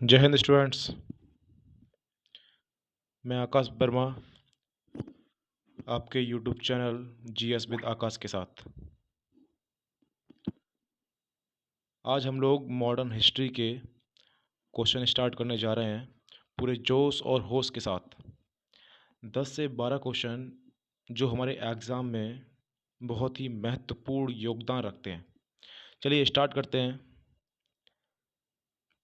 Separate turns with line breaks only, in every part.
जय हिंद स्टूडेंट्स। मैं आकाश वर्मा आपके यूट्यूब चैनल जीएस विद आकाश के साथ आज हम लोग मॉडर्न हिस्ट्री के क्वेश्चन स्टार्ट करने जा रहे हैं पूरे जोश और होश के साथ। 10 से 12 क्वेश्चन जो हमारे एग्ज़ाम में बहुत ही महत्वपूर्ण योगदान रखते हैं। चलिए स्टार्ट करते हैं।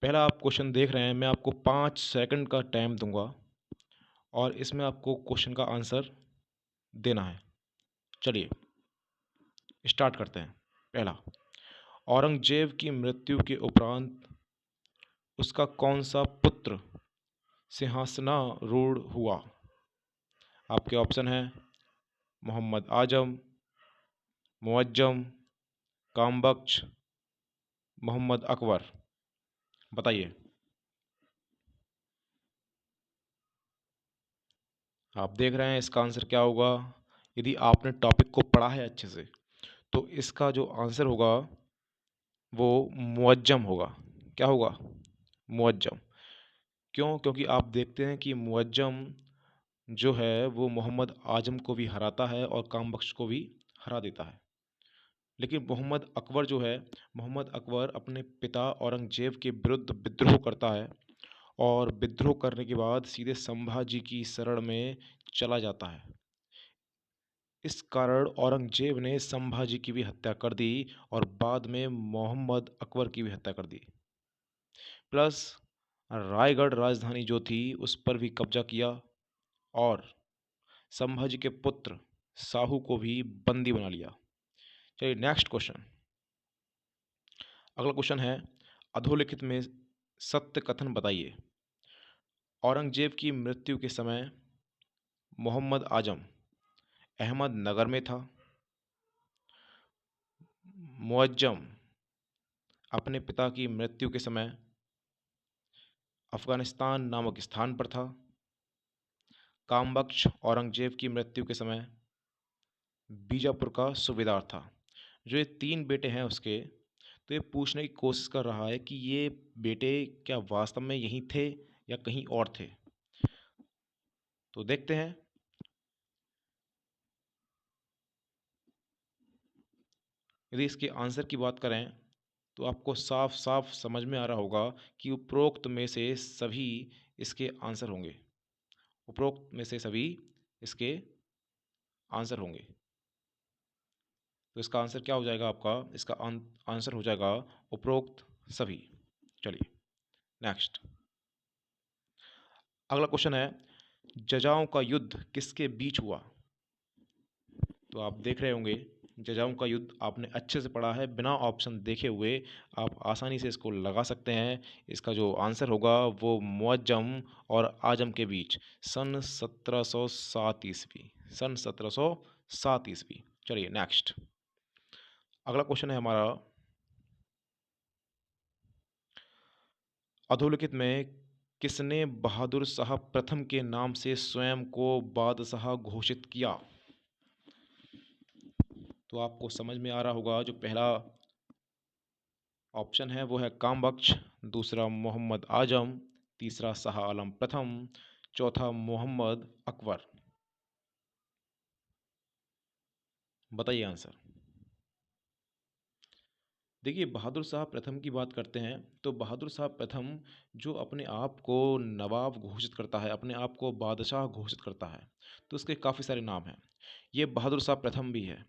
पहला आप क्वेश्चन देख रहे हैं, मैं आपको 5 सेकंड का टाइम दूंगा और इसमें आपको क्वेश्चन का आंसर देना है। चलिए स्टार्ट करते हैं। पहला, औरंगजेब की मृत्यु के उपरांत उसका कौन सा पुत्र सिंहासनारूढ़ हुआ? आपके ऑप्शन हैं मोहम्मद आजम, मुअज्जम, कामबख्श, मोहम्मद अकबर। बताइए। आप देख रहे हैं इसका आंसर क्या होगा। यदि आपने टॉपिक को पढ़ा है अच्छे से तो इसका जो आंसर होगा वो मुअज्जम होगा। क्या होगा? मुअज्जम। क्यों? क्योंकि आप देखते हैं कि मुअज्जम जो है वो मोहम्मद आजम को भी हराता है और कामबख्श को भी हरा देता है। लेकिन मोहम्मद अकबर जो है, मोहम्मद अकबर अपने पिता औरंगजेब के विरुद्ध विद्रोह करता है और विद्रोह करने के बाद सीधे संभाजी की शरण में चला जाता है। इस कारण औरंगजेब ने संभाजी की भी हत्या कर दी और बाद में मोहम्मद अकबर की भी हत्या कर दी। प्लस रायगढ़ राजधानी जो थी उस पर भी कब्जा किया और संभाजी के पुत्र साहू को भी बंदी बना लिया। चलिए नेक्स्ट क्वेश्चन। अगला क्वेश्चन है, अधोलिखित में सत्य कथन बताइए। औरंगजेब की मृत्यु के समय मोहम्मद आजम अहमदनगर में था। मुअज्जम अपने पिता की मृत्यु के समय अफगानिस्तान नामक स्थान पर था। कामबख्श औरंगजेब की मृत्यु के समय बीजापुर का सूबेदार था। जो ये 3 बेटे हैं उसके, तो ये पूछने की कोशिश कर रहा है कि ये बेटे क्या वास्तव में यहीं थे या कहीं और थे। तो देखते हैं। यदि इसके आंसर की बात करें तो आपको साफ साफ समझ में आ रहा होगा कि उपरोक्त में से सभी इसके आंसर होंगे। उपरोक्त में से सभी इसके आंसर होंगे। तो इसका आंसर क्या हो जाएगा आपका? इसका आंसर हो जाएगा उपरोक्त सभी। चलिए नेक्स्ट। अगला क्वेश्चन है, जजाओं का युद्ध किसके बीच हुआ? तो आप देख रहे होंगे जजाओं का युद्ध आपने अच्छे से पढ़ा है, बिना ऑप्शन देखे हुए आप आसानी से इसको लगा सकते हैं। इसका जो आंसर होगा वो मुअज्जम और आजम के बीच सन 1707 ईस्वी। सन 1707 ईस्वी। चलिए नेक्स्ट। अगला क्वेश्चन है हमारा, अधोलिखित में किसने बहादुर शाह प्रथम के नाम से स्वयं को बादशाह घोषित किया? तो आपको समझ में आ रहा होगा जो पहला ऑप्शन है वो है कामबख्श, दूसरा मोहम्मद आजम, तीसरा शाह आलम प्रथम, चौथा मोहम्मद अकबर। बताइए आंसर। देखिए बहादुर शाह प्रथम की बात करते हैं तो बहादुर शाह प्रथम जो अपने आप को नवाब घोषित करता है, अपने आप को बादशाह घोषित करता है, तो उसके काफ़ी सारे नाम हैं। ये बहादुर शाह प्रथम भी है।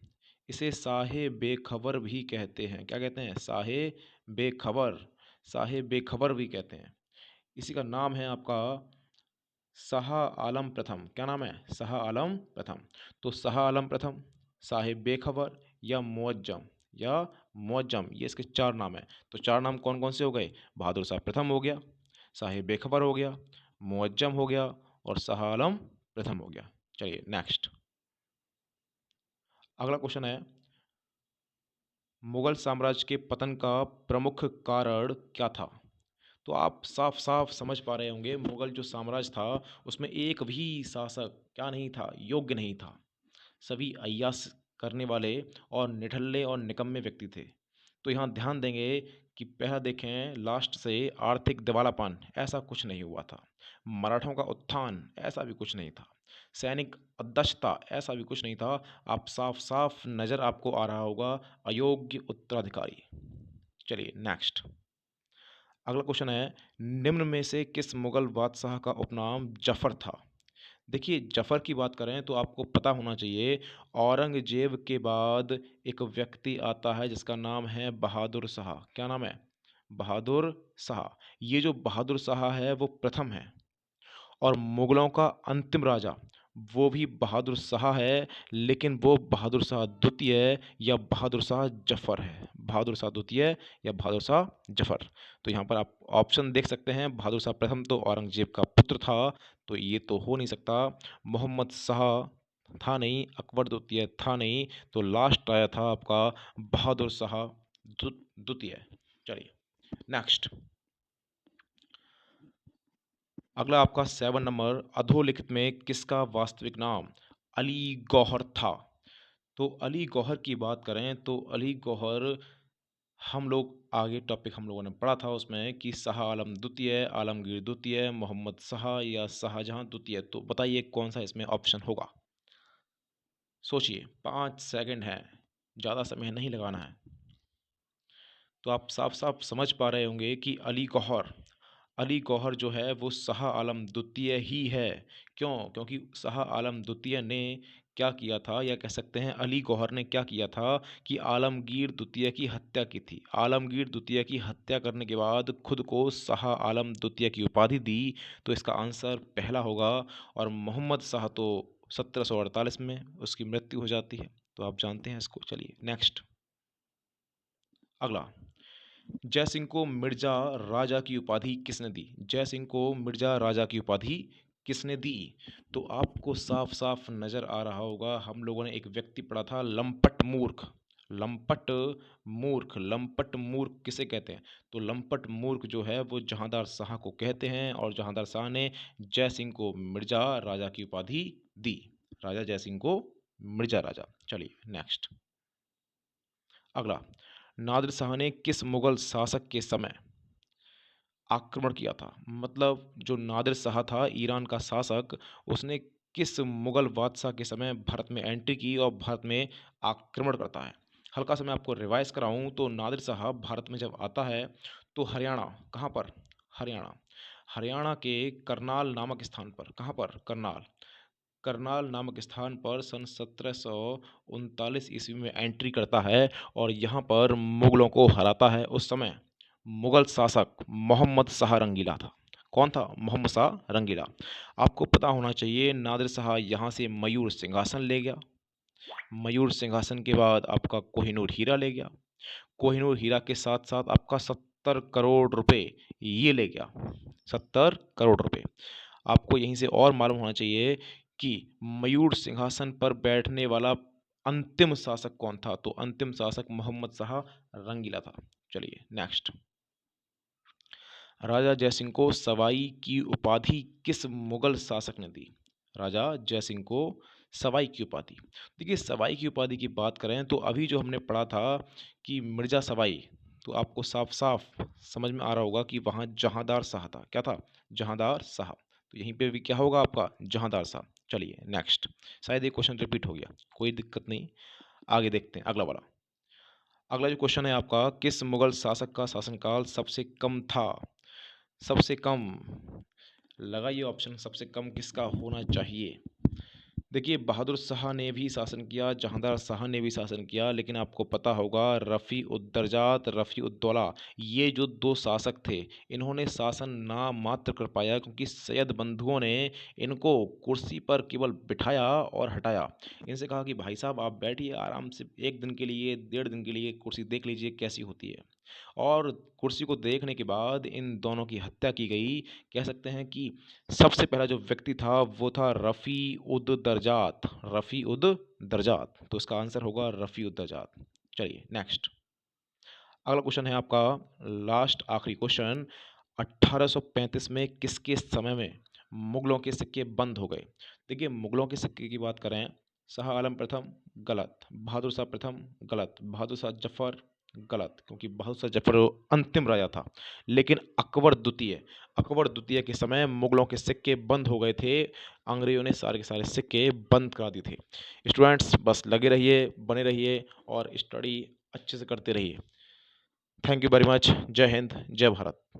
इसे साहे बेखबर भी कहते हैं। क्या कहते हैं? साहे बेखबर। साहे बेखबर भी कहते हैं। इसी का नाम है आपका शाह आलम प्रथम। क्या नाम है? शाह आलम प्रथम। तो शाह आलम प्रथम, साहिब बेखबर या मुअज्जम या मुअज्जम, ये इसके 4 नाम हैं। तो 4 नाम कौन कौन से हो गए? बहादुर शाह प्रथम हो गया, साहिब बेखबर हो गया, मुअज्जम हो गया और शाह आलम प्रथम हो गया। चलिए नेक्स्ट। अगला क्वेश्चन है, मुगल साम्राज्य के पतन का प्रमुख कारण क्या था? तो आप साफ साफ समझ पा रहे होंगे मुगल जो साम्राज्य था उसमें एक भी शासक क्या नहीं था? योग्य नहीं था। सभी अय्याश करने वाले और निठल्ले और निकम्मे व्यक्ति थे। तो यहाँ ध्यान देंगे कि पहला देखें लास्ट से आर्थिक दिवालापन, ऐसा कुछ नहीं हुआ था। मराठों का उत्थान, ऐसा भी कुछ नहीं था। सैनिक अध्यक्षता, ऐसा भी कुछ नहीं था। आप साफ साफ नज़र आपको आ रहा होगा अयोग्य उत्तराधिकारी। चलिए नेक्स्ट, अगला क्वेश्चन है, निम्न में से किस मुगल बादशाह का उपनाम जफर था? देखिए जफर की बात करें तो आपको पता होना चाहिए, औरंगजेब के बाद एक व्यक्ति आता है जिसका नाम है बहादुर शाह। क्या नाम है? बहादुर शाह। ये जो बहादुर शाह है वो प्रथम है, और मुगलों का अंतिम राजा वो भी बहादुर शाह है, लेकिन वो बहादुर शाह द्वितीय या बहादुर शाह जफर है। बहादुर शाह द्वितीय या बहादुर शाह जफर। तो यहाँ पर आप ऑप्शन देख सकते हैं, बहादुर शाह प्रथम तो औरंगजेब का पुत्र था, तो ये तो हो नहीं सकता। मोहम्मद शाह था नहीं, अकबर द्वितीय था नहीं, तो लास्ट आया था आपका बहादुर शाह द्वितीय। चलिए नेक्स्ट, अगला आपका 7 नंबर, अधोलिखित में किसका वास्तविक नाम अली गौहर था? तो अली गौहर की बात करें तो अली गौहर, हम लोग आगे टॉपिक हम लोगों ने पढ़ा था उसमें कि शाह आलम द्वितीय, आलमगीर द्वितीय, मोहम्मद शाह या शाहजहां द्वितीय। तो बताइए कौन सा इसमें ऑप्शन होगा? सोचिए, 5 सेकंड है, ज़्यादा समय नहीं लगाना है। तो आप साफ साफ समझ पा रहे होंगे कि अली गौहर जो है वो शाह आलम द्वितीय ही है। क्यों? क्योंकि शाह आलम द्वितीय ने क्या किया था, या कह सकते हैं अली गौहर ने क्या किया था कि आलमगीर द्वितीय की हत्या की थी। आलमगीर द्वितीय की हत्या करने के बाद खुद को शाह आलम द्वितीय की उपाधि दी। तो इसका आंसर पहला होगा। और मोहम्मद शाह तो 1748 में उसकी मृत्यु हो जाती है, तो आप जानते हैं इसको। चलिए नेक्स्ट, अगला, जय सिंह को मिर्जा राजा की उपाधि किसने दी? जय सिंह को मिर्जा राजा की उपाधि किसने दी? तो आपको साफ साफ नजर आ रहा होगा, हम लोगों ने एक व्यक्ति पढ़ा था लंपट मूर्ख। लंपट मूर्ख, लंपट मूर्ख किसे कहते हैं? तो लंपट मूर्ख जो है वो जहांदार शाह को कहते हैं, और जहांदार शाह ने जय सिंह को मिर्जा राजा की उपाधि दी। राजा जय सिंह को मिर्जा राजा। चलिए नेक्स्ट, अगला, नादिर शाह ने किस मुगल शासक के समय आक्रमण किया था? मतलब जो नादिर शाह था ईरान का शासक, उसने किस मुगल बादशाह के समय भारत में एंट्री की और भारत में आक्रमण करता है? हल्का सा मैं आपको रिवाइज कराऊं तो नादिर शाह भारत में जब आता है तो हरियाणा, कहाँ पर? हरियाणा, हरियाणा के करनाल नामक स्थान पर। कहाँ पर? करनाल, करनाल नामक स्थान पर सन 1739 ईस्वी में एंट्री करता है, और यहाँ पर मुगलों को हराता है। उस समय मुगल शासक मोहम्मद शाह रंगीला था। कौन था? मोहम्मद शाह रंगीला। आपको पता होना चाहिए नादिर शाह यहाँ से मयूर सिंहासन ले गया। मयूर सिंहासन के बाद आपका कोहिनूर हीरा ले गया। कोहिनूर हीरा के साथ साथ आपका 70 करोड़ रुपए ये ले गया। 70 करोड़ रुपए। आपको यहीं से और मालूम होना चाहिए कि मयूर सिंहासन पर बैठने वाला अंतिम शासक कौन था? तो अंतिम शासक मोहम्मद शाह रंगीला था। चलिए नेक्स्ट, राजा जयसिंह को सवाई की उपाधि किस मुगल शासक ने दी? राजा जयसिंह को सवाई की उपाधि, देखिए सवाई की उपाधि की बात करें तो अभी जो हमने पढ़ा था कि मिर्जा सवाई, तो आपको साफ साफ समझ में आ रहा होगा कि वहाँ जहांदार शाह था। क्या था? जहांदार शाह। तो यहीं पे भी क्या होगा आपका? जहांदार शाह। चलिए नेक्स्ट, शायद ये क्वेश्चन रिपीट हो गया, कोई दिक्कत नहीं, आगे देखते हैं अगला वाला। अगला जो क्वेश्चन है आपका, किस मुगल शासक का शासनकाल सबसे कम था? सबसे कम, लगाइए ऑप्शन, सबसे कम किसका होना चाहिए? देखिए बहादुर शाह ने भी शासन किया, जहांदार शाह ने भी शासन किया, लेकिन आपको पता होगा रफ़ी उद्दरजात, रफ़ी उद्दौला, ये जो दो शासक थे इन्होंने शासन नाम मात्र कर पाया, क्योंकि सैयद बंधुओं ने इनको कुर्सी पर केवल बिठाया और हटाया। इनसे कहा कि भाई साहब आप बैठिए आराम से, 1 दिन के लिए 1.5 दिन के लिए कुर्सी देख लीजिए कैसी होती है। और कुर्सी को देखने के बाद इन दोनों की हत्या की गई। कह सकते हैं कि सबसे पहला जो व्यक्ति था वो था रफ़ी उद दरजात। रफ़ी उद दरजात, तो इसका आंसर होगा रफ़ी उद दरजात। चलिए नेक्स्ट, अगला क्वेश्चन है आपका लास्ट आखिरी क्वेश्चन, 1835 में किसके समय में मुगलों के सिक्के बंद हो गए? देखिए मुगलों के सिक्के की बात करें, शाह आलम प्रथम गलत, बहादुर शाह प्रथम गलत, बहादुर शाह जफर गलत, क्योंकि बहादुर जफर अंतिम राजा था। लेकिन अकबर द्वितीय के समय मुगलों के सिक्के बंद हो गए थे, अंग्रेजों ने सारे के सारे सिक्के बंद करा दिए थे। स्टूडेंट्स बस लगे रहिए, बने रहिए और स्टडी अच्छे से करते रहिए। Thank you very much. जय हिंद, जय भारत।